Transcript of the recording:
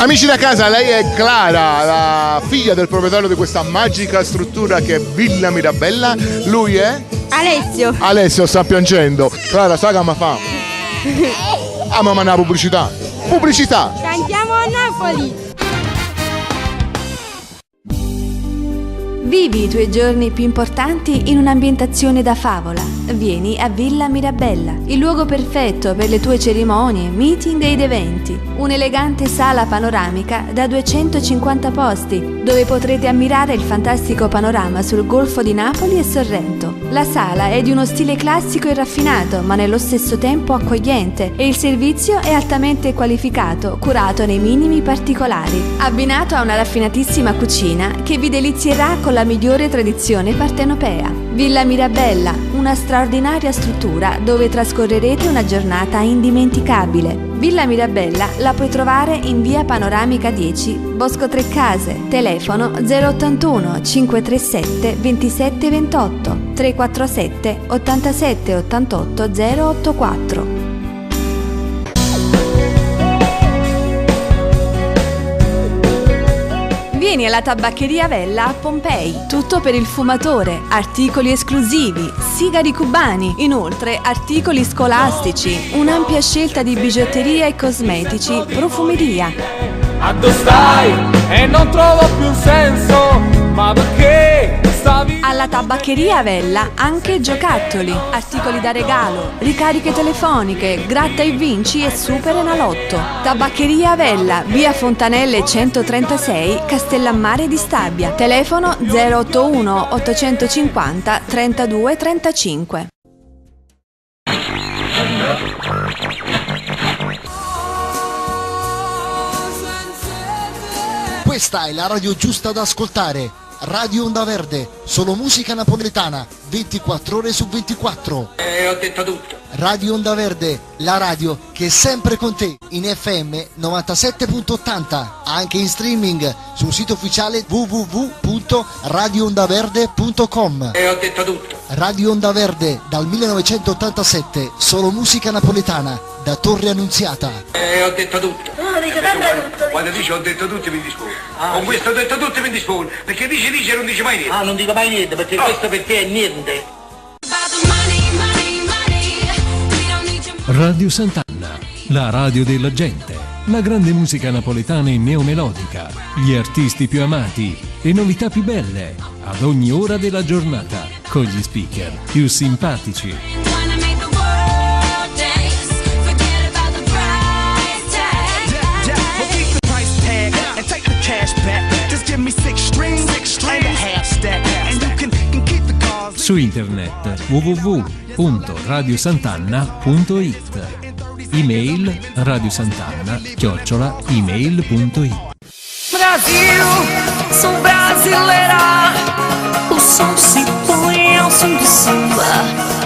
Amici da casa, lei è Clara, la figlia del proprietario di questa magica struttura che è Villa Mirabella. Lui è? Alessio. Alessio sta piangendo. Clara, sa che mi fa? Ah, mamma, una pubblicità. Pubblicità. Cantiamo a Napoli. Vivi i tuoi giorni più importanti in un'ambientazione da favola. Vieni a Villa Mirabella, il luogo perfetto per le tue cerimonie, meeting ed eventi. Un'elegante sala panoramica da 250 posti, dove potrete ammirare il fantastico panorama sul Golfo di Napoli e Sorrento. La sala è di uno stile classico e raffinato, ma nello stesso tempo accogliente, e il servizio è altamente qualificato, curato nei minimi particolari, abbinato a una raffinatissima cucina che vi delizierà con la migliore tradizione partenopea. Villa Mirabella, una straordinaria struttura dove trascorrerete una giornata indimenticabile. Villa Mirabella la puoi trovare in via Panoramica 10, Bosco Trecase, telefono 081 537 2728 347 87 88 084. Vieni alla Tabaccheria Vella a Pompei, tutto per il fumatore, articoli esclusivi, sigari cubani, inoltre articoli scolastici, un'ampia scelta di bigiotteria e cosmetici, profumeria. Addostai e non trovo più un senso, ma perché stavi... Alla Tabaccheria Vella anche giocattoli, articoli da regalo, ricariche telefoniche, gratta e vinci e super enalotto. Tabaccheria Vella, via Fontanelle 136, Castellammare di Stabia, telefono 081 850 32 35. Questa è la radio giusta da ascoltare. Radio Onda Verde, solo musica napoletana, 24 ore su 24. Ho detto tutto. Radio Onda Verde, la radio che è sempre con te, in FM 97.80, anche in streaming sul sito ufficiale www.radioondaverde.com. Ho detto tutto. Radio Onda Verde, dal 1987, solo musica napoletana, da Torre Annunziata. Ho detto tutto. Quando dice ho detto tutto mi dispone. Con questo ho detto tutto mi dispone. Perché dice e non dice mai niente. Ah, non dico mai niente, perché questo per te è niente. Radio Sant'Anna, la radio della gente. La grande musica napoletana e neomelodica, gli artisti più amati, le novità più belle, ad ogni ora della giornata, con gli speaker più simpatici. Su internet www.radiosantanna.it. Email radiosantanna@email.it. Brasil, sou brasileira. O som se põe ao som do samba.